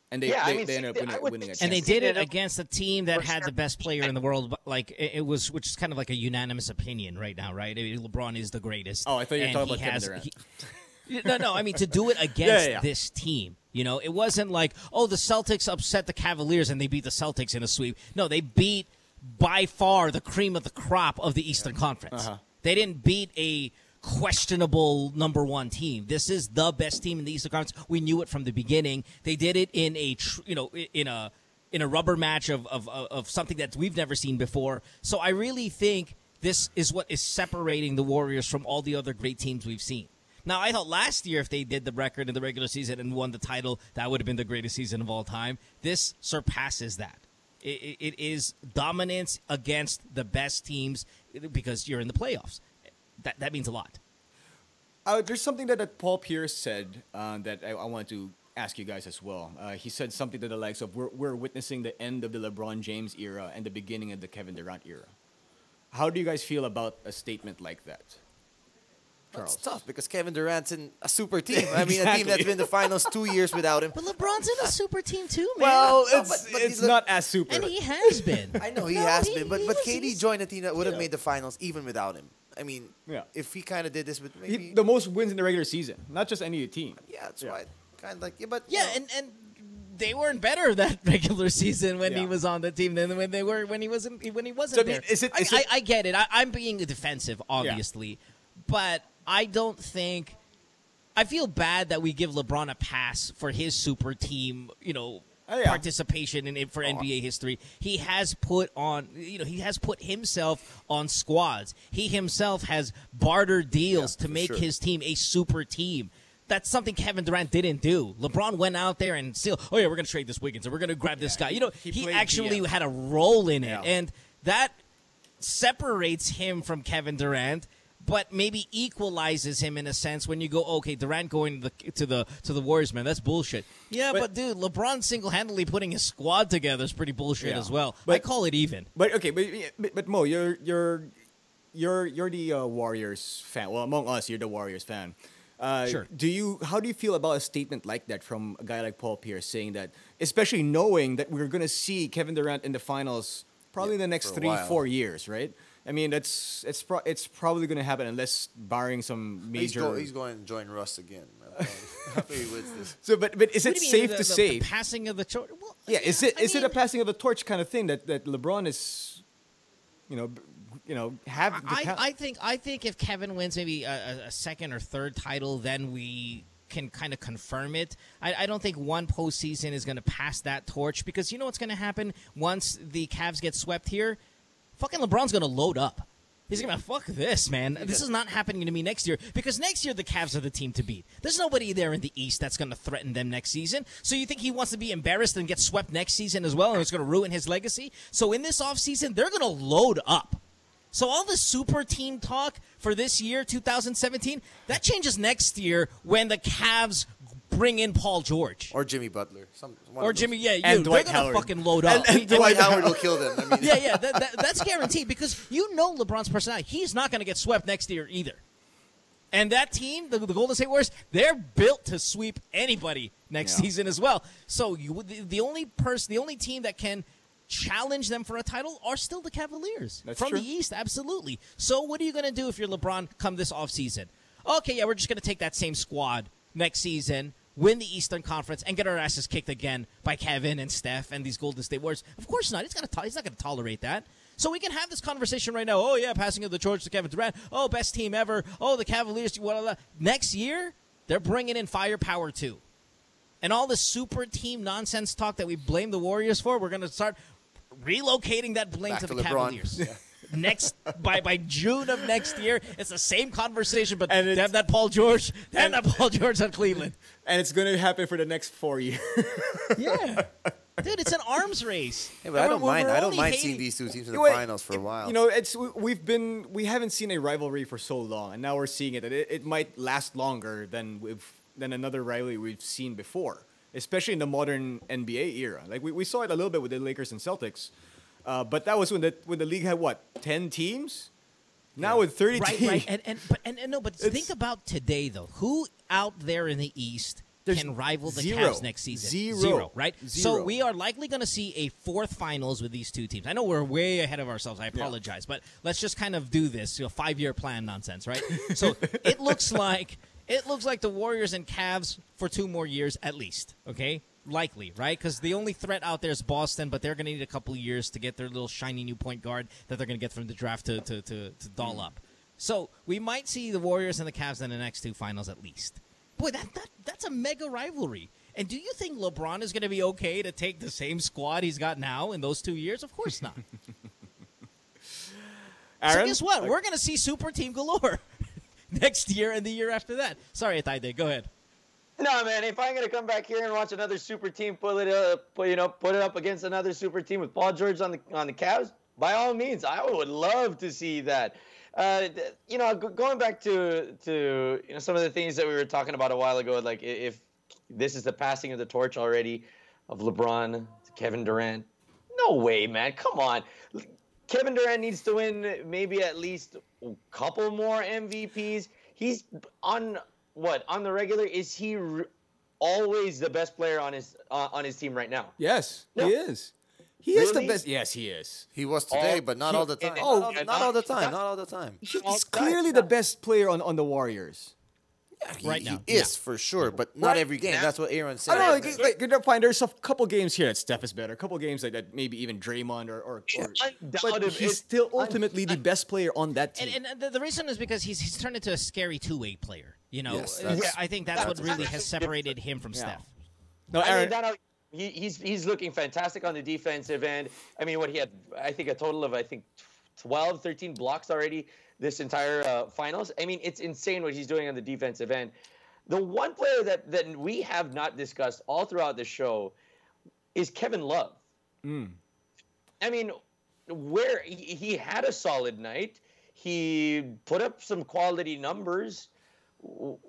and they ended up winning a championship. And they did it against a team that had the best player in the world. Like it was, which is kind of like a unanimous opinion right now, right? I mean, LeBron is the greatest. Oh, I thought you were talking about Kevin Durant. No. I mean, to do it against this team, it wasn't like, oh, the Celtics upset the Cavaliers and they beat the Celtics in a sweep. No, they beat by far the cream of the crop of the Eastern Conference. They didn't beat a questionable number one team. This is the best team in the Eastern Conference. We knew it from the beginning. They did it in a rubber match of something that we've never seen before. So I really think this is what is separating the Warriors from all the other great teams we've seen. Now, I thought last year if they did the record in the regular season and won the title, that would have been the greatest season of all time. This surpasses that. It is dominance against the best teams because you're in the playoffs. That means a lot. There's something that Paul Pierce said that I want to ask you guys as well. He said something to the likes of, we're witnessing the end of the LeBron James era and the beginning of the Kevin Durant era. How do you guys feel about a statement like that? It's tough because Kevin Durant's in a super team. I mean, a team that's been in the finals 2 years without him. But LeBron's in a super team too, man. Well, No, it's not as super. And he has been. I know he has been, but KD joined a team that would have made the finals even without him. I mean, if he kind of did this with maybe The most wins in the regular season, not just any team. yeah, that's right. Kind of like but and they weren't better that regular season when he was on the team than when he wasn't So, there. I get it. I'm being defensive, obviously, but I don't think. I feel bad that we give LeBron a pass for his super team, participation in it for NBA history. He has put on, he has put himself on squads. He himself has bartered deals to make his team a super team. That's something Kevin Durant didn't do. LeBron went out there and still, we're going to trade this Wiggins and we're going to grab this guy. He actually had a role in it, and that separates him from Kevin Durant. but maybe equalizes him in a sense when you go, okay, Durant going to the Warriors, man, that's bullshit. Yeah, but dude, LeBron single-handedly putting his squad together is pretty bullshit as well. But I call it even. But okay, but Mo, you're the Warriors fan. Well, among us, you're the Warriors fan. Sure. How do you feel about a statement like that from a guy like Paul Pierce saying that, especially knowing that we're gonna see Kevin Durant in the finals probably in the next 3-4 years, right? I mean, it's probably gonna happen unless barring some major. He's going to join Russ again. After he wins this. So, but is it safe to say the passing of the torch? Well, yeah, is it a passing of the torch kind of thing that LeBron is, have? I think if Kevin wins maybe a second or third title, then we can kind of confirm it. I don't think one postseason is going to pass that torch, because you know what's going to happen once the Cavs get swept here? Fucking LeBron's going to load up. He's going to fuck this, man. This is not happening to me next year, because next year the Cavs are the team to beat. There's nobody there in the East that's going to threaten them next season. So you think he wants to be embarrassed and get swept next season as well, and it's going to ruin his legacy? So in this offseason, they're going to load up. So all the super team talk for this year, 2017, that changes next year when the Cavs bring in Paul George. Or Jimmy Butler. Or Jimmy, yeah, and they're Dwight going to Howard. fucking load up. And Dwight Howard will kill them. I mean, Yeah, that's guaranteed, because you know LeBron's personality. He's not going to get swept next year either. And that team, the Golden State Warriors, they're built to sweep anybody next season as well. So the only team that can challenge them for a title are still the Cavaliers. That's from true. the East, absolutely. So what are you going to do if you're LeBron come this offseason? Okay, yeah, we're just going to take that same squad next season, win the Eastern Conference, and get our asses kicked again by Kevin and Steph and these Golden State Warriors. Of course not. He's not going to tolerate that. So we can have this conversation right now. Oh, yeah, passing of the torch to Kevin Durant. Oh, best team ever. Oh, the Cavaliers. Blah. Next year, they're bringing in firepower too. And all this super team nonsense talk that we blame the Warriors for, we're going to start relocating that blame Back to to the LeBron. Cavaliers. Next by June of next year, it's the same conversation, but And damn that Paul George on Cleveland. And it's going to happen for the next 4 years. Yeah. Dude, it's an arms race. Yeah, but I don't mind. We're I don't only mind hating- seeing these two teams in the Wait, finals for a while. We haven't seen a rivalry for so long, and now we're seeing it. It might last longer than another rivalry we've seen before, especially in the modern NBA era. Like we saw it a little bit with the Lakers and Celtics, but that was when the league had 10 teams. Now with 30 teams, right. But think about today though. Who out there in the East can rival the zero. Cavs next season? Zero. Right? Zero. So we are likely going to see a fourth finals with these two teams. I know we're way ahead of ourselves. I apologize. But let's just kind of do this, 5-year plan nonsense, right? So it looks like the Warriors and Cavs for 2 more years at least, okay? Likely, right? Because the only threat out there is Boston, but they're going to need a couple of years to get their little shiny new point guard that they're going to get from the draft to doll up. So we might see the Warriors and the Cavs in the next 2 finals at least. Boy, that's a mega rivalry. And do you think LeBron is going to be okay to take the same squad he's got now in those 2 years? Of course not. Aaron? So guess what? We're going to see super team galore next year and the year after that. Sorry, Ataide, go ahead. No, man. If I'm gonna come back here and watch another super team put it up against another super team with Paul George on the Cavs, by all means, I would love to see that. Going back to some of the things that we were talking about a while ago, like if this is the passing of the torch already of LeBron to Kevin Durant, no way, man. Come on. Kevin Durant needs to win maybe at least a couple more MVPs. He's on the regular? Is he always the best player on his team right now? Yes, No. he is. He is the Really? best. Yes, he is. he was today, but not all the time. and Not all the time. Not all the time. He's clearly the best player on the Warriors. Right now, He is for sure, but not Right every game. now. That's what Aaron said. I don't know. Like, fine. There's a couple games here that Steph is better. A couple games that maybe even Draymond or but Undoubtedly. he's still ultimately the best player on that team. And the reason is because he's turned into a scary 2-way player. Yes, that's- I think that's what really has separated him from Yeah. Steph. No, I Aaron. mean, he's looking fantastic on the defensive end. I mean, he had, I think, a total of 12, 13 blocks already this entire finals. I mean, it's insane what he's doing on the defensive end. The one player that we have not discussed all throughout the show is Kevin Love. I mean, where he had a solid night. He put up some quality numbers.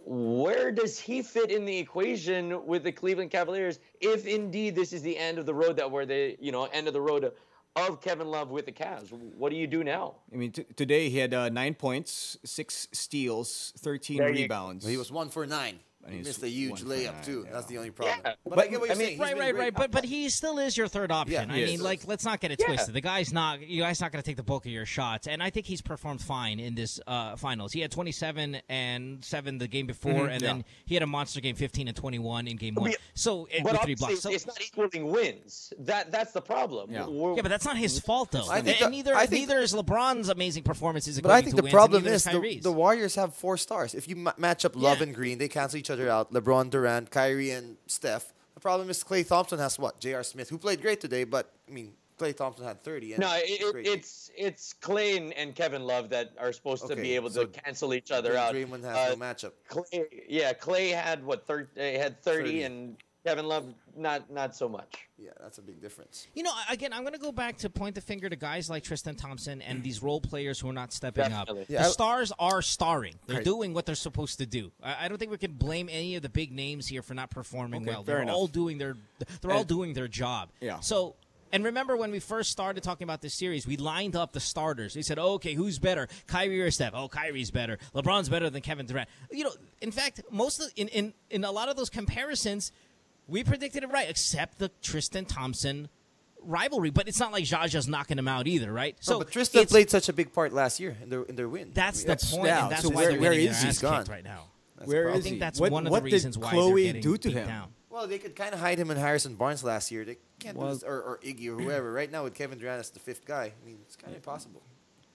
Where does he fit in the equation with the Cleveland Cavaliers if indeed this is the end of the road that where the end of the road of Kevin Love with the Cavs? What do you do now? I mean, today he had 9 points, 6 steals, 13 There you go. rebounds. He was 1 for 9. And He he's missed a huge 1 for layup 9, too. yeah. That's the only problem. Yeah. But I But, get what you're I mean, saying. He's been Right. great. But he still is your third option. Yeah, I he mean, is. like, let's not get it Yeah. twisted. You guys not going to take the bulk of your shots, and I think he's performed fine in this finals. He had 27 and 7 the game before, and then he had a monster game, 15 and 21 in game 1. But- So But with 3 obviously, blocks. So, it's not equaling wins. That's the problem. Yeah. yeah, but that's not his fault, though. I think And that- I think- neither is LeBron's amazing performances. But I equating think to the wins, problem and neither is Kyrie's. the Warriors have 4 stars. If you match up Love Yeah. and Green, they cancel each other out. LeBron, Durant, Kyrie, and Steph. The problem is Klay Thompson has what? J.R. Smith, who played great today, but I mean, Klay Thompson had 30. And No, great. it's Clay and Kevin Love that are supposed to Okay, be able to so cancel each other out. Draymond has no matchup. Clay had what? Had 30, 30. and Kevin Love not so much. Yeah, that's a big difference. Again, I'm going to go back to point the finger to guys like Tristan Thompson and these role players who are not stepping Definitely. up. Yeah, The stars are starring. They're Right. doing what they're supposed to do. I don't think we can blame any of the big names here for not performing Okay, well. fair They're enough. all doing their job. Yeah. So. And remember when we first started talking about this series, we lined up the starters. We said, okay, who's better, Kyrie or Steph? Oh, Kyrie's better. LeBron's better than Kevin Durant. In fact, in a lot of those comparisons, we predicted it right, except the Tristan Thompson rivalry. But it's not like Jaja's knocking him out either, right? So, but Tristan played such a big part last year in their win. That's the That's- point, yeah, and that's so why where they're getting is their he? ass Gone. kicked right now. Where I is think he? that's What- one of the what did reasons why Chloe they're getting do to beat him? down. Well, they could kind of hide him and Harrison Barnes last year. They can't do this, or Iggy or whoever. Right now with Kevin Durant as the 5th guy, I mean, it's kind of impossible.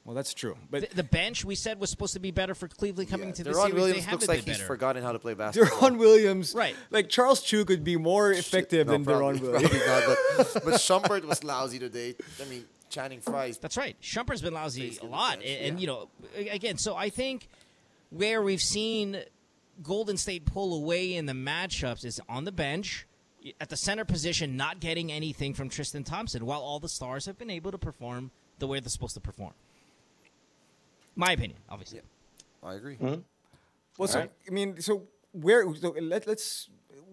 Well, that's true. But The bench we said was supposed to be better for Cleveland coming to the Deron series. They Williams haven't looks been like he's better. forgotten how to play basketball. Deron Williams, Right. Like Charles Chu could be more effective No, than probably, Deron Williams. probably not, but Shumpert was lousy today. I mean, Channing Frye's That's right. Shumpert's been lousy a Basically lot. bench, And yeah. again, so I think where we've seen Golden State pull away in the matchups is on the bench, at the center position, not getting anything from Tristan Thompson, while all the stars have been able to perform the way they're supposed to perform. My opinion, obviously. I agree. Well, so Alright. I mean, so let's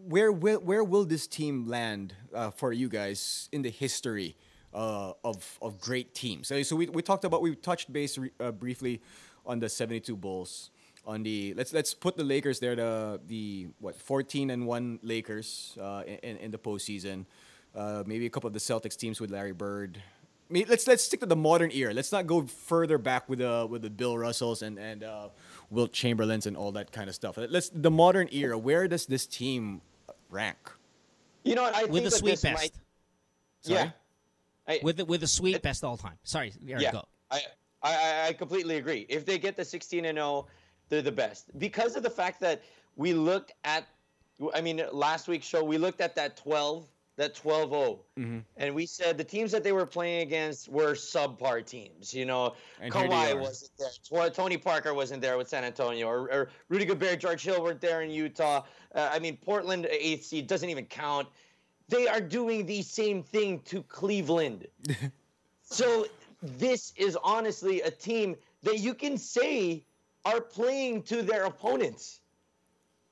where will this team land for you guys in the history of great teams? So we touched base briefly on the 72 Bulls. On the let's put the Lakers there, the 14-1 Lakers in the postseason. Maybe a couple of the Celtics teams with Larry Bird. I mean, let's stick to the modern era. Let's not go further back with the Bill Russells and Wilt Chamberlains and all that kind of stuff. The modern era. Where does this team rank? You know what? I With think the that sweet this best. might. Sorry? Yeah. With the sweet best all time. Sorry, Eric, Yeah, go. I completely agree. If they get the 16-0, they're the best because of the fact that we looked at. I mean, last week's show we looked at that 12-0, and we said the teams that they were playing against were subpar teams. You know, And here they Kawhi are. wasn't there. Tony Parker wasn't there with San Antonio, or Rudy Gobert, George Hill weren't there in Utah. I mean, Portland 8th seed doesn't even count. They are doing the same thing to Cleveland. So this is honestly a team that you can say are playing to their opponents.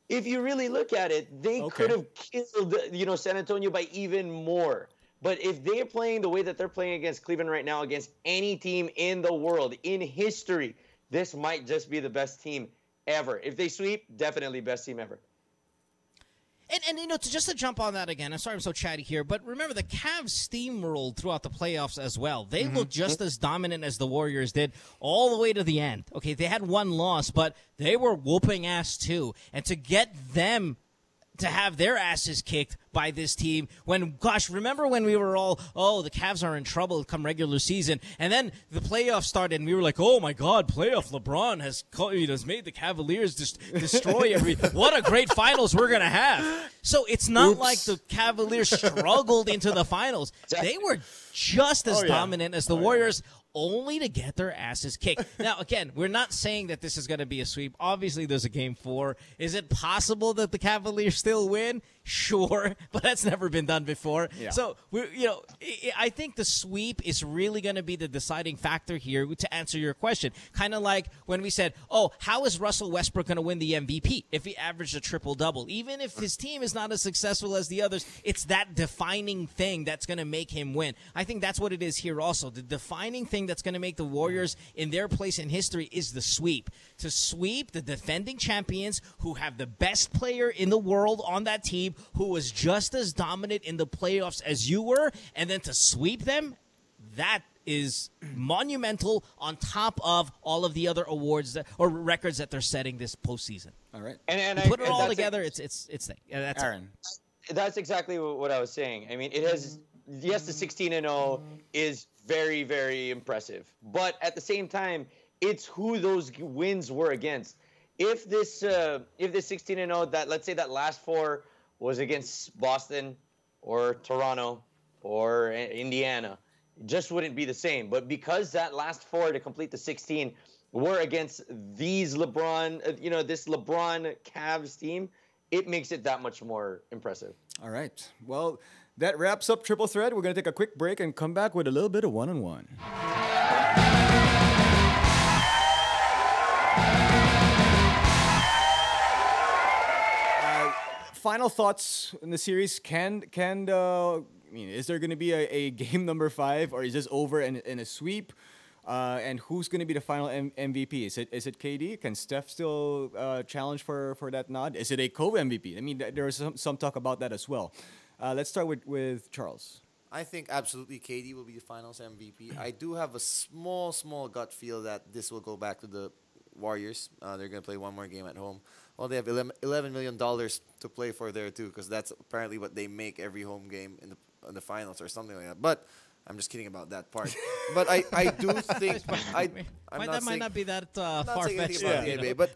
If you really look at it, they Okay. could have killed, San Antonio by even more. But if they're playing the way that they're playing against Cleveland right now, against any team in the world, in history, this might just be the best team ever. If they sweep, definitely best team ever. And just to jump on that again, I'm sorry I'm so chatty here, but remember the Cavs steamrolled throughout the playoffs as well. They looked just as dominant as the Warriors did all the way to the end. Okay, they had one loss, but they were whooping ass too. And to get them to have their asses kicked by this team remember when we were all, the Cavs are in trouble come regular season, and then the playoffs started and we were like, oh my God, playoff LeBron has made the Cavaliers destroy what a great finals we're going to have. So it's not like the Cavaliers struggled into the finals. They were just as dominant as the Warriors, only to get their asses kicked. Now, again, we're not saying that this is going to be a sweep. Obviously, there's a game 4. Is it possible that the Cavaliers still win? Sure, but that's never been done before. Yeah. So I think the sweep is really going to be the deciding factor here to answer your question. Kind of like when we said, "Oh, how is Russell Westbrook going to win the MVP if he averaged a triple-double?" Even if his team is not as successful as the others, it's that defining thing that's going to make him win. I think that's what it is here also. The defining thing that's going to make the Warriors in their place in history is the sweep. To sweep the defending champions who have the best player in the world on that team, who was just as dominant in the playoffs as you were, and then to sweep them, that is monumental on top of all of the other awards or records that they're setting this postseason. All right. And You put it all together, it's that's Aaron. That's exactly what I was saying. I mean, it has, yes, the 16-0 is very, very impressive, but at the same time, it's who those wins were against. If this 16-0, that, let's say that last four was against Boston or Toronto or Indiana, it just wouldn't be the same. But because that last four to complete the 16 were against these LeBron, this LeBron Cavs team, it makes it that much more impressive. All right. Well, that wraps up Triple Threat. We're going to take a quick break and come back with a little bit of one-on-one. Final thoughts in the series. Is there going to be a game number 5, or is this over in a sweep? And who's going to be the final MVP? Is it KD? Can Steph still challenge for that nod? Is it a co-MVP? I mean, there was some talk about that as well. Let's start with Charles. I think absolutely KD will be the Finals MVP. I do have a small gut feel that this will go back to the Warriors. They're going to play one more game at home. Well, they have $11 million to play for there too, because that's apparently what they make every home game in the finals or something like that. But I'm just kidding about that part. But I do think that might not be that far-fetched. But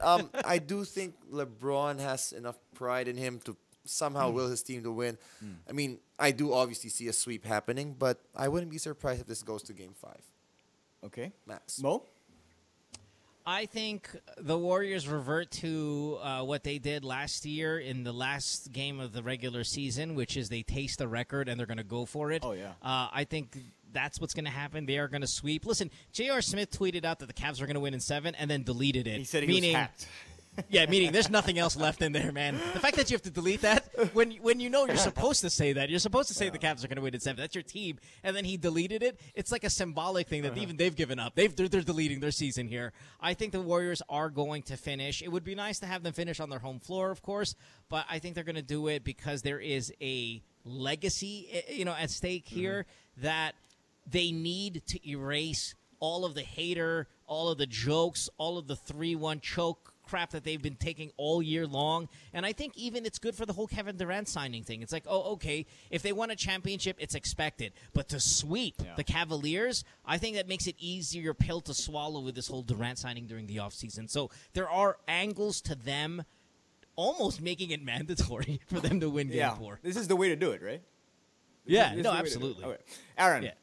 I do think LeBron has enough pride in him to somehow will his team to win. I mean, I do obviously see a sweep happening, but I wouldn't be surprised if this goes to Game 5. Okay. Max. Mo? I think the Warriors revert to what they did last year in the last game of the regular season, which is they taste the record and they're going to go for it. Oh, yeah. I think that's what's going to happen. They are going to sweep. Listen, J.R. Smith tweeted out that the Cavs were going to win in 7 and then deleted it. He said he was hacked. Yeah, meaning there's nothing else left in there, man. The fact that you have to delete that, when you know you're supposed to say that, you're supposed to say the Cavs are going to win in 7. That's your team. And then he deleted it. It's like a symbolic thing that even they've given up. They're deleting their season here. I think the Warriors are going to finish. It would be nice to have them finish on their home floor, of course, but I think they're going to do it because there is a legacy, at stake here that they need to erase all of the hater, all of the jokes, all of the 3-1 choke crap that they've been taking all year long. And I think even it's good for the whole Kevin Durant signing thing. It's like, oh, okay, if they won a championship, it's expected. But to sweep the Cavaliers, I think that makes it easier pill to swallow with this whole Durant signing during the offseason. So there are angles to them almost making it mandatory for them to win Game 4. This is the way to do it, right? Yeah, no, absolutely. Okay. Aaron. Yeah.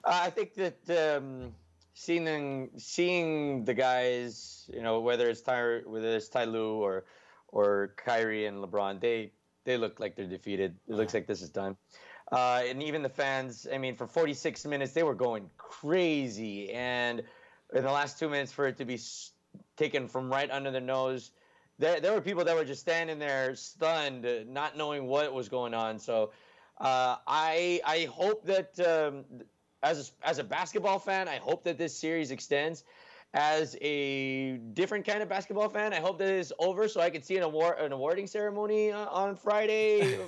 I think that seeing the guys, whether it's Ty Lue or Kyrie and LeBron, they look like they're defeated. It looks like this is done. And even the fans, I mean, for 46 minutes they were going crazy, and in the last 2 minutes for it to be taken from right under their nose, there were people that were just standing there stunned, not knowing what was going on. So I hope that. As a basketball fan, I hope that this series extends. As a different kind of basketball fan, I hope that it's over so I can see an awarding ceremony on Friday,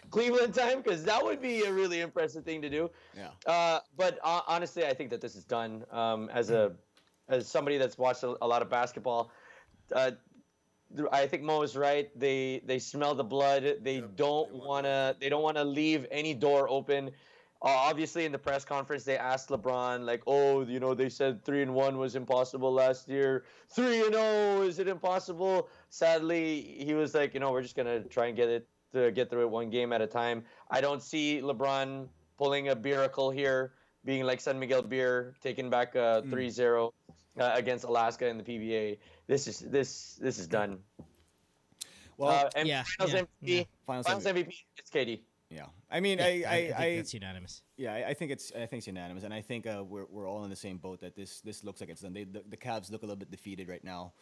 Cleveland time, because that would be a really impressive thing to do. Yeah. But honestly, I think that this is done. As somebody that's watched a lot of basketball, I think Mo is right. They smell the blood. They don't wanna leave any door open. Obviously, in the press conference, they asked LeBron, like, they said 3-1 was impossible last year. 3-0, is it impossible? Sadly, he was like, we're just going to try and get through it one game at a time. I don't see LeBron pulling a miracle here, being like San Miguel Beer, taking back 3-0 against Alaska in the PBA. This is done. Well, and yeah, Finals yeah, MVP. yeah. Finals MVP. It's KD. yeah. I mean, I think that's unanimous. yeah, I think it's unanimous, and I think we're all in the same boat that this looks like it's done. The Cavs look a little bit defeated right now,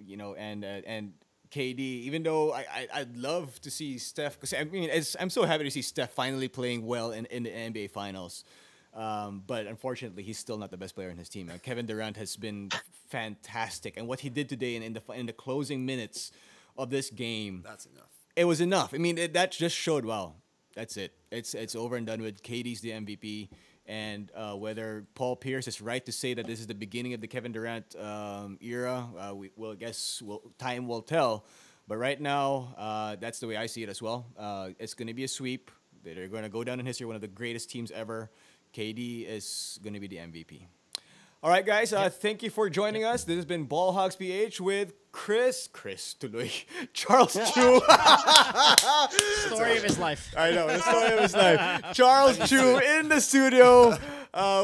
you know, and KD. Even though I'd love to see Steph, because I mean I'm so happy to see Steph finally playing well in the NBA Finals, but unfortunately he's still not the best player in his team. Kevin Durant has been fantastic, and what he did today in the closing minutes of this game, That's enough. it was enough. I mean, that just showed, wow, that's it. It's over and done with. KD's the MVP. And whether Paul Pierce is right to say that this is the beginning of the Kevin Durant era, time will tell. But right now, that's the way I see it as well. It's going to be a sweep. They're going to go down in history, one of the greatest teams ever. KD is going to be the MVP. All right, guys. Thank you for joining us. This has been Ball Hogs PH with Chris Tuloy, Charles Chu. Story of his life. I know, the story of his life. Charles Chu in the studio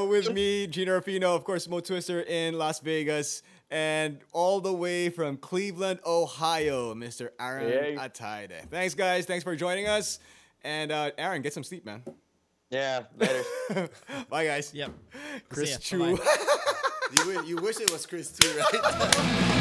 with me, Gino Rapino, of course, Mo Twister in Las Vegas, and all the way from Cleveland, Ohio, Mr. Aaron Ataide. Thanks, guys. Thanks for joining us. And Aaron, get some sleep, man. Yeah, later. Bye, guys. Yep. Chris See ya. Chu. Bye-bye. You wish it was Chris too, right?